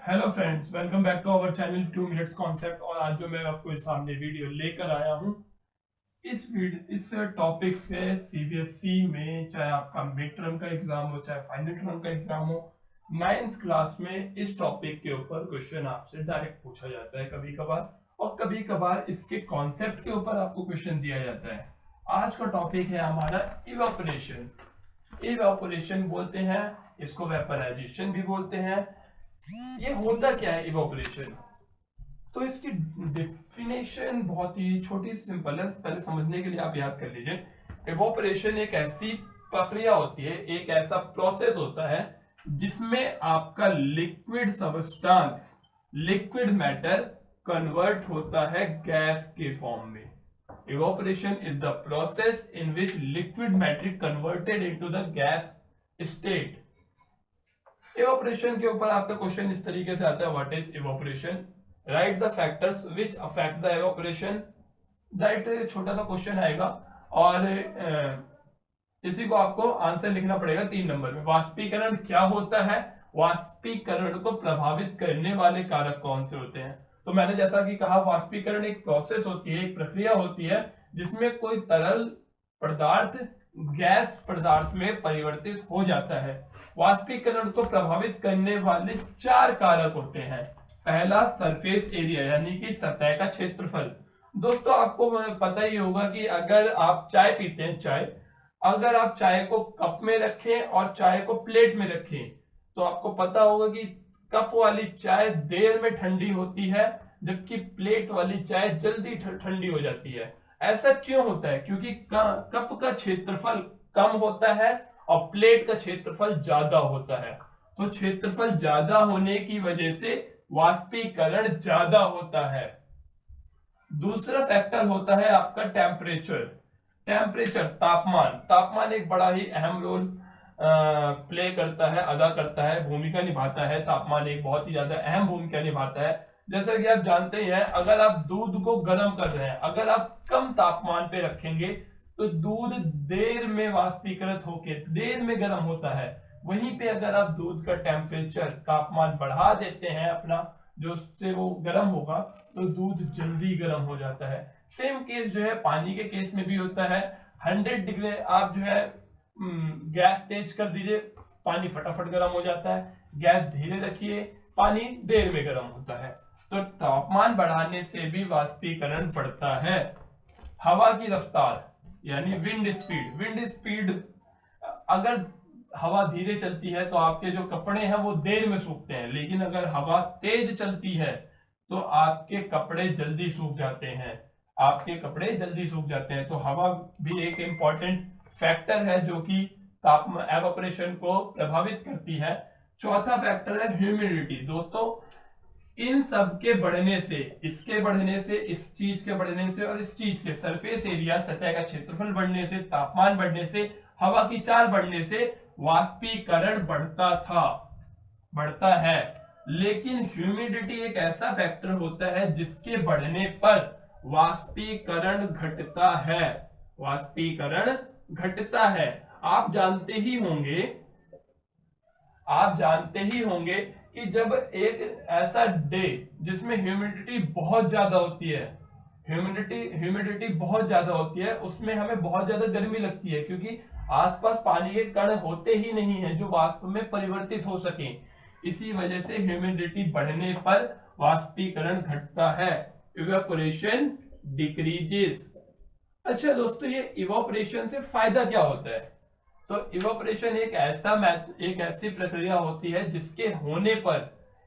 Hello friends, welcome back to our channel 2 minutes concept. और आज जो मैं आपको सामने वीडियो लेकर आया हूँ, इस टॉपिक से सीबीएसई में चाहे आपका मिड टर्म का एग्जाम हो चाहे फाइनल टर्म का एग्जाम हो, 9th क्लास में इस टॉपिक के ऊपर क्वेश्चन आपसे डायरेक्ट पूछा जाता है कभी कभार, और कभी कभार इसके कॉन्सेप्ट के ऊपर आपको क्वेश्चन दिया जाता है। आज का टॉपिक है हमारा इवेपोरेशन। इवेपोरेशन बोलते हैं इसको, वेपराइजेशन भी बोलते हैं। ये होता क्या है इवेपोरेशन? तो इसकी डेफिनेशन बहुत ही छोटी सिंपल है, पहले समझने के लिए आप याद कर लीजिए। इवेपोरेशन एक ऐसी प्रक्रिया होती है, एक ऐसा प्रोसेस होता है जिसमें आपका liquid substance, liquid matter convert होता है गैस के फॉर्म में। Evaporation is the process in which liquid matter converted into the gas state. Evaporation के ऊपर आपका क्वेश्चन इस तरीके से आता है, what is evaporation, right the factors which affect the evaporation. Right, छोटा सा क्वेश्चन आएगा और इसी को आपको आंसर लिखना पड़ेगा 3 नंबर में। वाष्पीकरण क्या होता है, वाष्पीकरण को प्रभावित करने वाले कारक कौन से होते हैं। तो मैंने जैसा कि कहा, वाष्पीकरण एक प्रोसेस होती है, एक प्रक्रिया होती है जिसमें कोई तरल पदार्थ गैस पदार्थ में परिवर्तित हो जाता है। वाष्पीकरण को प्रभावित करने वाले 4 कारक होते हैं। पहला, सरफेस एरिया यानी कि सतह का क्षेत्रफल। दोस्तों, आपको पता ही होगा कि अगर आप चाय पीते हैं, अगर आप चाय को कप में रखें और चाय को प्लेट में रखें, तो आपको पता होगा कि कप वाली चाय देर में ठंडी होती है जबकि प्लेट वाली चाय जल्दी ठंडी हो जाती है। ऐसा क्यों होता है? क्योंकि कप का क्षेत्रफल कम होता है और प्लेट का क्षेत्रफल ज्यादा होता है। तो क्षेत्रफल ज्यादा होने की वजह से वाष्पीकरण ज्यादा होता है। दूसरा फैक्टर होता है आपका टेम्परेचर। तापमान एक बड़ा ही अहम रोल प्ले करता है, अदा करता है, भूमिका निभाता है। तापमान एक बहुत ही ज्यादा अहम भूमिका निभाता है। जैसा कि आप जानते हैं, अगर आप दूध को गर्म कर रहे हैं, अगर आप कम तापमान पे रखेंगे तो दूध देर में वाष्पीकृत होकर देर में गर्म होता है। वहीं पे अगर आप दूध का टेम्परेचर, तापमान बढ़ा देते हैं अपना, जो उससे वो गर्म होगा, तो दूध जल्दी गर्म हो जाता है। सेम केस जो है पानी के केस में भी होता है। 100 डिग्री आप जो है गैस तेज कर दीजिए, पानी फटाफट गर्म हो जाता है। गैस धीरे रखिए, पानी देर में गर्म होता है। तो तापमान बढ़ाने से भी वाष्पीकरण बढ़ता है। हवा की रफ्तार यानी विंड स्पीड, अगर हवा धीरे चलती है तो आपके जो कपड़े हैं वो देर में सूखते हैं, लेकिन अगर हवा तेज चलती है तो आपके कपड़े जल्दी सूख जाते हैं। तो हवा भी एक इंपॉर्टेंट फैक्टर है जो कि तापमान एवापोरेशन को प्रभावित करती है। चौथा फैक्टर है ह्यूमिडिटी। दोस्तों, इन सब के बढ़ने से, इसके बढ़ने से, इस चीज के बढ़ने से और इस चीज के, सरफेस एरिया सतह का क्षेत्रफल बढ़ने से, तापमान बढ़ने से, हवा की चाल बढ़ने से वाष्पीकरण बढ़ता है। लेकिन ह्यूमिडिटी एक ऐसा फैक्टर होता है जिसके बढ़ने पर वाष्पीकरण घटता है। आप जानते ही होंगे कि जब एक ऐसा डे जिसमें ह्यूमिडिटी बहुत ज्यादा होती है, उसमें हमें बहुत ज्यादा गर्मी लगती है, क्योंकि आसपास पानी के कण होते ही नहीं है जो वाष्प में परिवर्तित हो सके। इसी वजह से ह्यूमिडिटी बढ़ने पर वाष्पीकरण घटता है, इवेपोरेशन डिक्रीजेस। अच्छा दोस्तों, ये इवेपोरेशन से फायदा क्या होता है? तो इवेपोरेशन एक ऐसी प्रक्रिया होती है जिसके होने पर,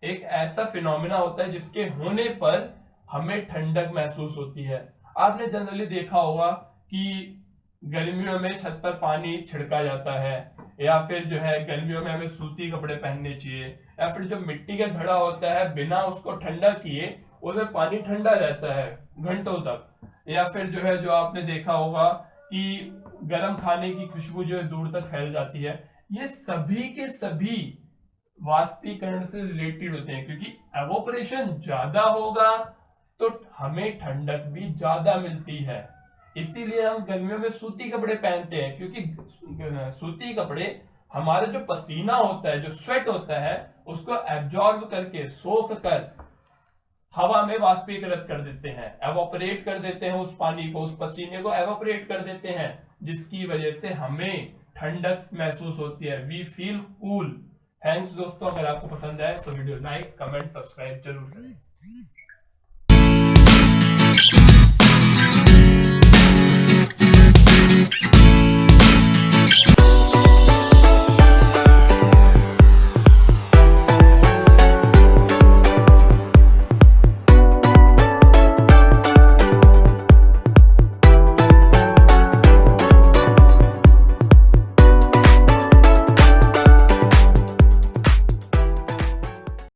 एक ऐसा फिनोमेना होता है जिसके होने पर हमें ठंडक महसूस होती है। आपने जनरली देखा होगा कि गर्मियों में छत पर पानी छिड़का जाता है, या फिर जो है गर्मियों में हमें सूती कपड़े पहनने चाहिए, या फिर जो मिट्टी का घड़ा होता है बिना उसको ठंडा किए उसमें पानी ठंडा रहता है घंटों तक। या फिर जो है, जो आपने देखा होगा कि गर्म खाने की खुशबू जो है दूर तक फैल जाती है। ये सभी के सभी वाष्पीकरण से रिलेटेड होते हैं, क्योंकि एवोपरेशन ज्यादा होगा तो हमें ठंडक भी ज्यादा मिलती है। इसीलिए हम गर्मियों में सूती कपड़े पहनते हैं, क्योंकि सूती कपड़े हमारा जो पसीना होता है, जो स्वेट होता है, उसको एब्जॉर्ब करके, सोख कर हवा में वाष्पीकृत कर देते हैं, एवोपरेट कर देते हैं उस पानी को, उस पसीने को एवोपरेट कर देते हैं, जिसकी वजह से हमें ठंडक महसूस होती है, वी फील कूल। थैंक्स दोस्तों, अगर आपको पसंद आए तो वीडियो लाइक, कमेंट, सब्सक्राइब जरूर करें।